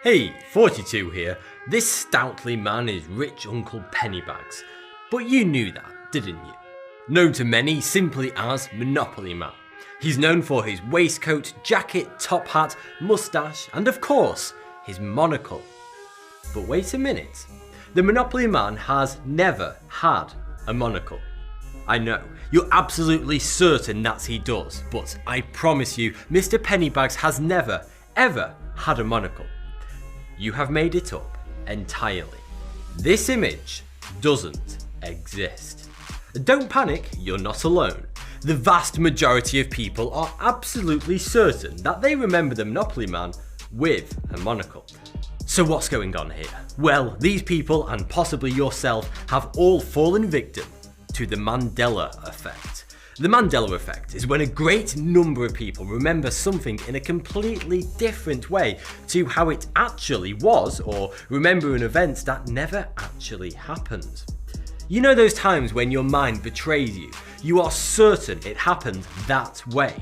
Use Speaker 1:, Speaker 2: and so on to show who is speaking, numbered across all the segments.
Speaker 1: Hey, 42 here. This stoutly man is Rich Uncle Pennybags. But you knew that, didn't you? Known to many simply as Monopoly Man. He's known for his waistcoat, jacket, top hat, moustache, and of course, his monocle. But wait a minute. The Monopoly Man has never had a monocle. I know, you're absolutely certain that he does, but I promise you, Mr. Pennybags has never, ever had a monocle. You have made it up entirely. This image doesn't exist. Don't panic, you're not alone. The vast majority of people are absolutely certain that they remember the Monopoly Man with a monocle. So what's going on here? Well, these people and possibly yourself have all fallen victim to the Mandela effect. The Mandela effect is when a great number of people remember something in a completely different way to how it actually was, or remember an event that never actually happened. You know those times when your mind betrays you? You are certain it happened that way,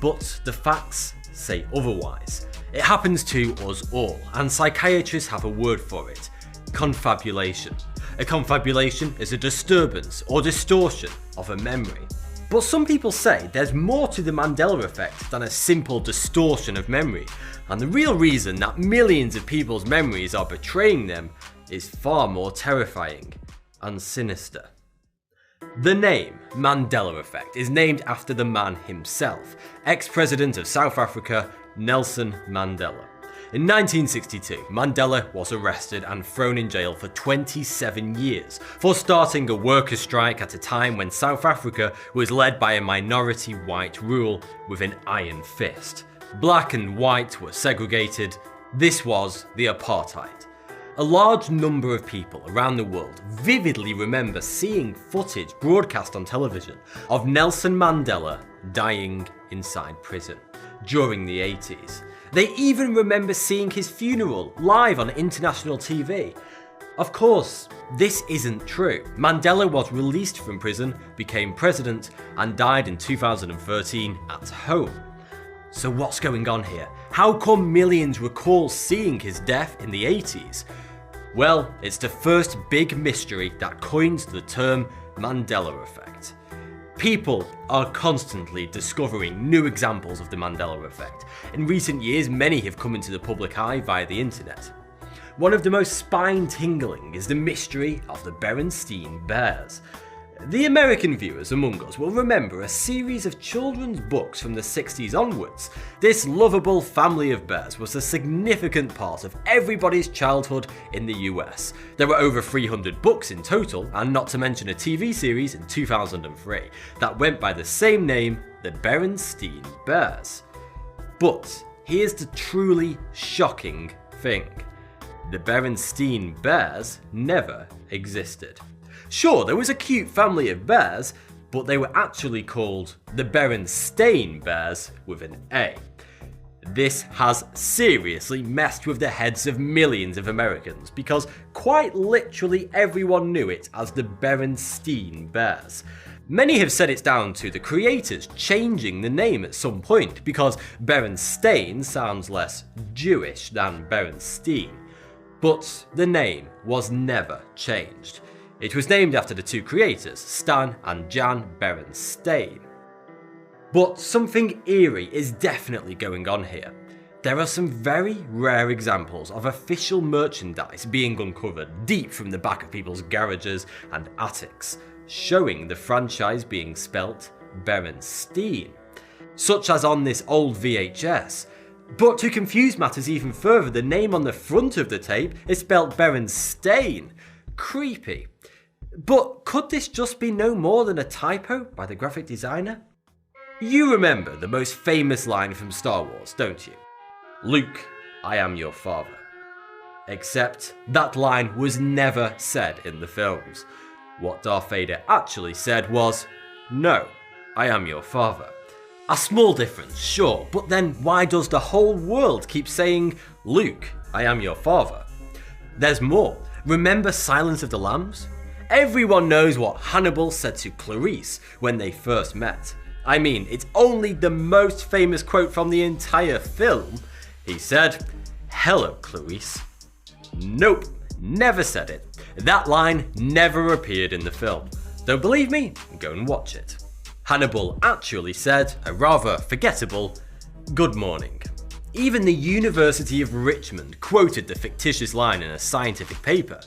Speaker 1: but the facts say otherwise. It happens to us all, and psychiatrists have a word for it: confabulation. A confabulation is a disturbance or distortion of a memory. But some people say there's more to the Mandela effect than a simple distortion of memory, and the real reason that millions of people's memories are betraying them is far more terrifying and sinister. The name Mandela effect is named after the man himself, ex-president of South Africa, Nelson Mandela. In 1962, Mandela was arrested and thrown in jail for 27 years for starting a workers' strike at a time when South Africa was led by a minority white rule with an iron fist. Black and white were segregated. This was the apartheid. A large number of people around the world vividly remember seeing footage broadcast on television of Nelson Mandela dying inside prison during the 80s. They even remember seeing his funeral live on international TV. Of course, this isn't true. Mandela was released from prison, became president, and died in 2013 at home. So what's going on here? How come millions recall seeing his death in the 80s? Well, it's the first big mystery that coins the term Mandela effect. People are constantly discovering new examples of the Mandela effect. In recent years, many have come into the public eye via the internet. One of the most spine-tingling is the mystery of the Berenstain Bears. The American viewers among us will remember a series of children's books from the 60s onwards. This lovable family of bears was a significant part of everybody's childhood in the US. There were over 300 books in total, and not to mention a TV series in 2003 that went by the same name, the Berenstain Bears. But here's the truly shocking thing. The Berenstain Bears never existed. Sure, there was a cute family of bears, but they were actually called the Berenstain Bears with an A. This has seriously messed with the heads of millions of Americans because quite literally everyone knew it as the Berenstain Bears. Many have said it's down to the creators changing the name at some point because Berenstain sounds less Jewish than Berenstein. But the name was never changed. It was named after the two creators, Stan and Jan Berenstain. But something eerie is definitely going on here. There are some very rare examples of official merchandise being uncovered deep from the back of people's garages and attics, showing the franchise being spelt Berenstein, such as on this old VHS. But to confuse matters even further, the name on the front of the tape is spelt Berenstain. Creepy. But could this just be no more than a typo by the graphic designer? You remember the most famous line from Star Wars, don't you? Luke, I am your father. Except that line was never said in the films. What Darth Vader actually said was, no, I am your father. A small difference, sure, but then why does the whole world keep saying, Luke, I am your father? There's more. Remember Silence of the Lambs? Everyone knows what Hannibal said to Clarice when they first met. I mean, it's only the most famous quote from the entire film. He said, "Hello, Clarice." Nope, never said it. That line never appeared in the film. Don't believe me? Go and watch it. Hannibal actually said a rather forgettable "Good morning." Even the University of Richmond quoted the fictitious line in a scientific paper.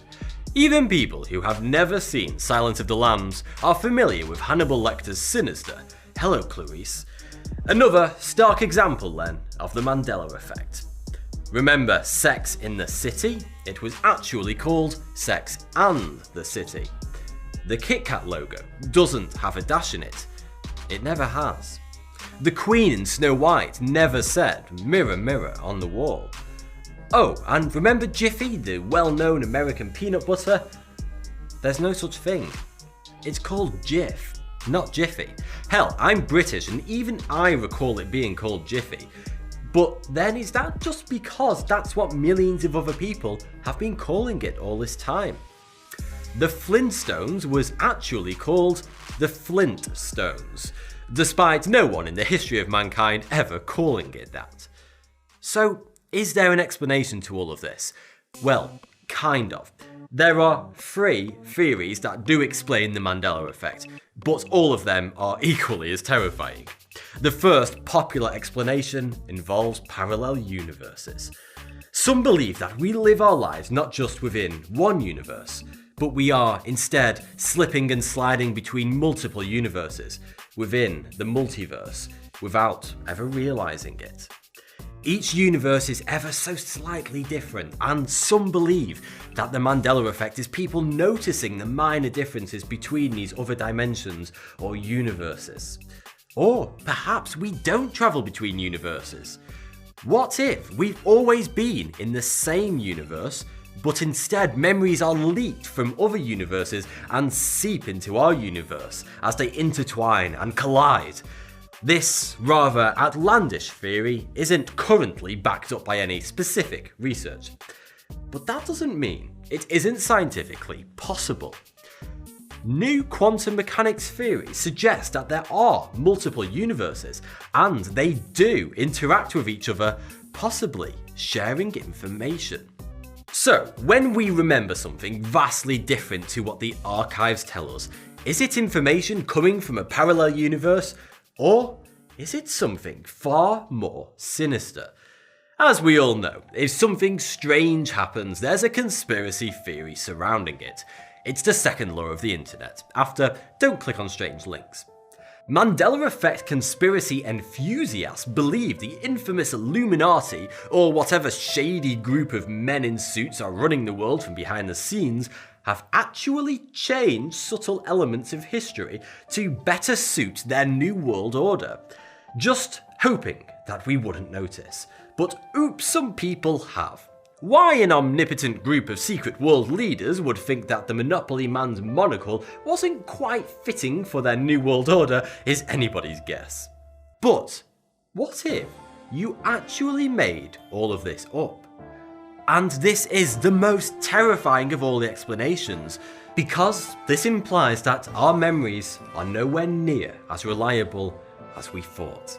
Speaker 1: Even people who have never seen Silence of the Lambs are familiar with Hannibal Lecter's sinister "Hello, Clarice." Another stark example then of the Mandela effect. Remember Sex in the City? It was actually called Sex and the City. The Kit Kat logo doesn't have a dash in it. It never has. The Queen in Snow White never said "Mirror, mirror on the wall." Oh, and remember Jiffy, the well-known American peanut butter? There's no such thing. It's called Jif, not Jiffy. Hell, I'm British and even I recall it being called Jiffy. But then is that just because that's what millions of other people have been calling it all this time? The Flintstones was actually called the Flint Stones, despite no one in the history of mankind ever calling it that. So, is there an explanation to all of this? Well, kind of. There are 3 theories that do explain the Mandela effect, but all of them are equally as terrifying. The first popular explanation involves parallel universes. Some believe that we live our lives not just within one universe, but we are instead slipping and sliding between multiple universes within the multiverse without ever realizing it. Each universe is ever so slightly different, and some believe that the Mandela effect is people noticing the minor differences between these other dimensions or universes. Or perhaps we don't travel between universes. What if we've always been in the same universe, but instead memories are leaked from other universes and seep into our universe as they intertwine and collide? This rather outlandish theory isn't currently backed up by any specific research, but that doesn't mean it isn't scientifically possible. New quantum mechanics theories suggest that there are multiple universes and they do interact with each other, possibly sharing information. So, when we remember something vastly different to what the archives tell us, is it information coming from a parallel universe? Or is it something far more sinister? As we all know, if something strange happens, there's a conspiracy theory surrounding it. It's the second law of the internet, after "don't click on strange links." Mandela effect conspiracy enthusiasts believe the infamous Illuminati, or whatever shady group of men in suits are running the world from behind the scenes, have actually changed subtle elements of history to better suit their new world order. Just hoping that we wouldn't notice. But oops, some people have. Why an omnipotent group of secret world leaders would think that the Monopoly Man's monocle wasn't quite fitting for their new world order is anybody's guess. But what if you actually made all of this up? And this is the most terrifying of all the explanations, because this implies that our memories are nowhere near as reliable as we thought.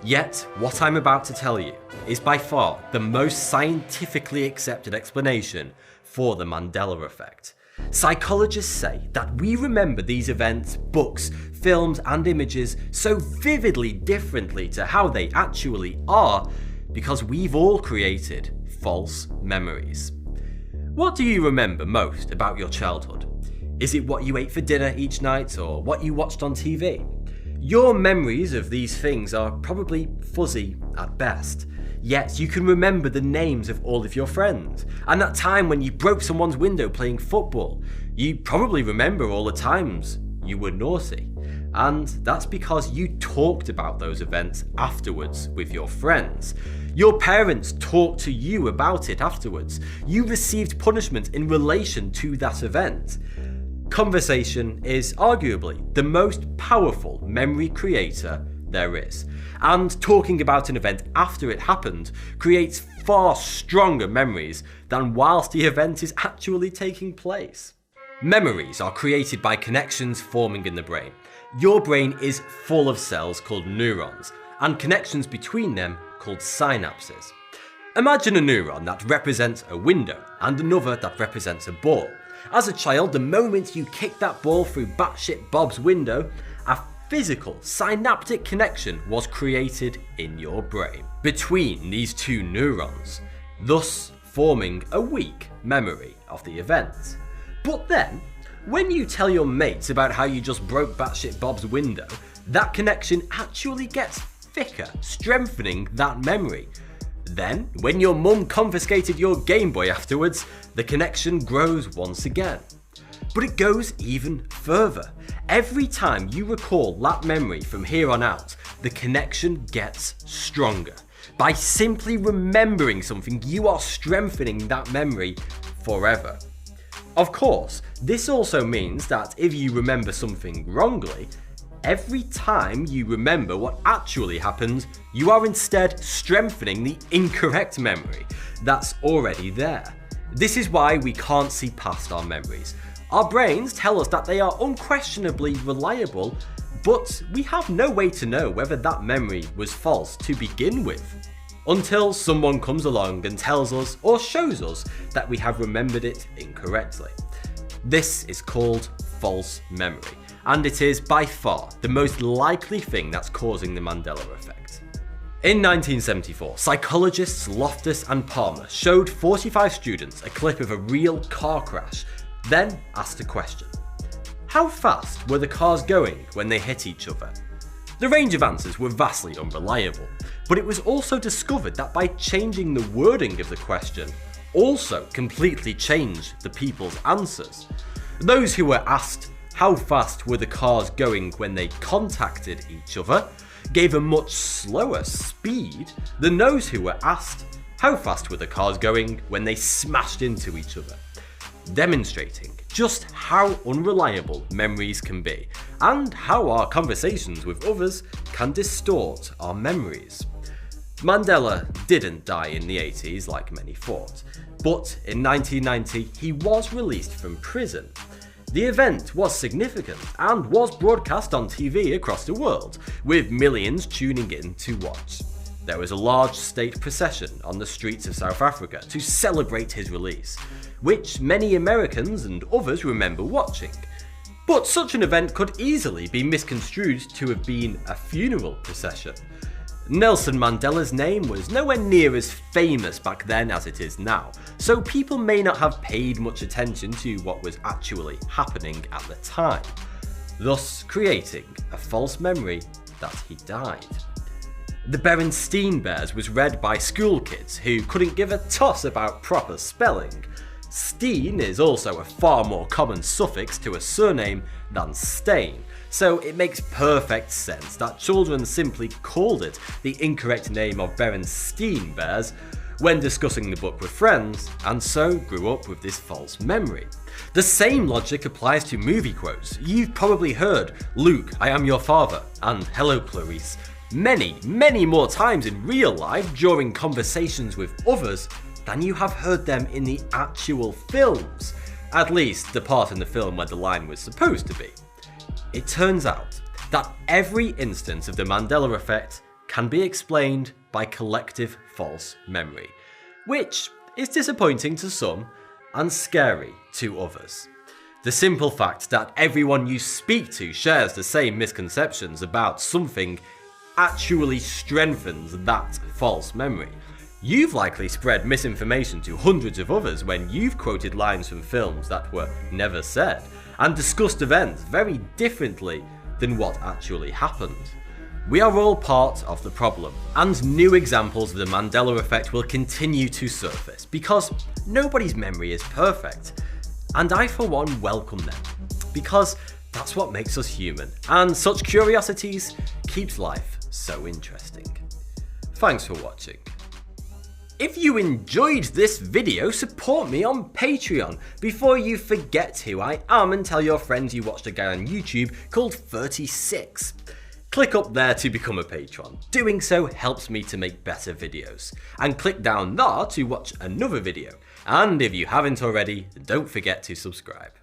Speaker 1: Yet, what I'm about to tell you is by far the most scientifically accepted explanation for the Mandela effect. Psychologists say that we remember these events, books, films, and images so vividly differently to how they actually are because we've all created false memories. What do you remember most about your childhood? Is it what you ate for dinner each night or what you watched on TV? Your memories of these things are probably fuzzy at best, yet you can remember the names of all of your friends, and that time when you broke someone's window playing football. You probably remember all the times you were naughty, and that's because you talked about those events afterwards with your friends. Your parents talked to you about it afterwards. You received punishment in relation to that event. Conversation is arguably the most powerful memory creator there is, and talking about an event after it happened creates far stronger memories than whilst the event is actually taking place. Memories are created by connections forming in the brain. Your brain is full of cells called neurons, and connections between them called synapses. Imagine a neuron that represents a window and another that represents a ball. As a child, the moment you kick that ball through batshit Bob's window, a physical synaptic connection was created in your brain between these two neurons, thus forming a weak memory of the event. But then, when you tell your mates about how you just broke batshit Bob's window, that connection actually gets thicker, strengthening that memory. Then, when your mum confiscated your Game Boy afterwards, the connection grows once again. But it goes even further. Every time you recall that memory from here on out, the connection gets stronger. By simply remembering something, you are strengthening that memory forever. Of course, this also means that if you remember something wrongly, every time you remember what actually happened, you are instead strengthening the incorrect memory that's already there. This is why we can't see past our memories. Our brains tell us that they are unquestionably reliable, but we have no way to know whether that memory was false to begin with, until someone comes along and tells us or shows us that we have remembered it incorrectly. This is called false memory, and it is by far the most likely thing that's causing the Mandela effect. In 1974, psychologists Loftus and Palmer showed 45 students a clip of a real car crash, then asked a question. How fast were the cars going when they hit each other? The range of answers were vastly unreliable, but it was also discovered that by changing the wording of the question, also completely changed the people's answers. Those who were asked how fast were the cars going when they contacted each other gave a much slower speed than those who were asked how fast were the cars going when they smashed into each other, demonstrating just how unreliable memories can be and how our conversations with others can distort our memories. Mandela didn't die in the 80s like many thought, but in 1990 he was released from prison. The event was significant and was broadcast on TV across the world, with millions tuning in to watch. There was a large state procession on the streets of South Africa to celebrate his release, which many Americans and others remember watching. But such an event could easily be misconstrued to have been a funeral procession. Nelson Mandela's name was nowhere near as famous back then as it is now, so people may not have paid much attention to what was actually happening at the time, thus creating a false memory that he died. The Berenstain Bears was read by school kids who couldn't give a toss about proper spelling. Steen is also a far more common suffix to a surname than Stain, so it makes perfect sense that children simply called it the incorrect name of Berenstain Bears when discussing the book with friends, and so grew up with this false memory. The same logic applies to movie quotes. You've probably heard "Luke, I am your father" and "Hello Clarice" many more times in real life during conversations with others than you have heard them in the actual films, at least the part in the film where the line was supposed to be. It turns out that every instance of the Mandela effect can be explained by collective false memory, which is disappointing to some and scary to others. The simple fact that everyone you speak to shares the same misconceptions about something actually strengthens that false memory. You've likely spread misinformation to hundreds of others when you've quoted lines from films that were never said, and discussed events very differently than what actually happened. We are all part of the problem, and new examples of the Mandela effect will continue to surface, because nobody's memory is perfect. And I for one welcome them, because that's what makes us human, and such curiosities keeps life so interesting. Thanks for watching. If you enjoyed this video, support me on Patreon before you forget who I am and tell your friends you watched a guy on YouTube called 36. Click up there to become a patron. Doing so helps me to make better videos. And click down there to watch another video. And if you haven't already, don't forget to subscribe.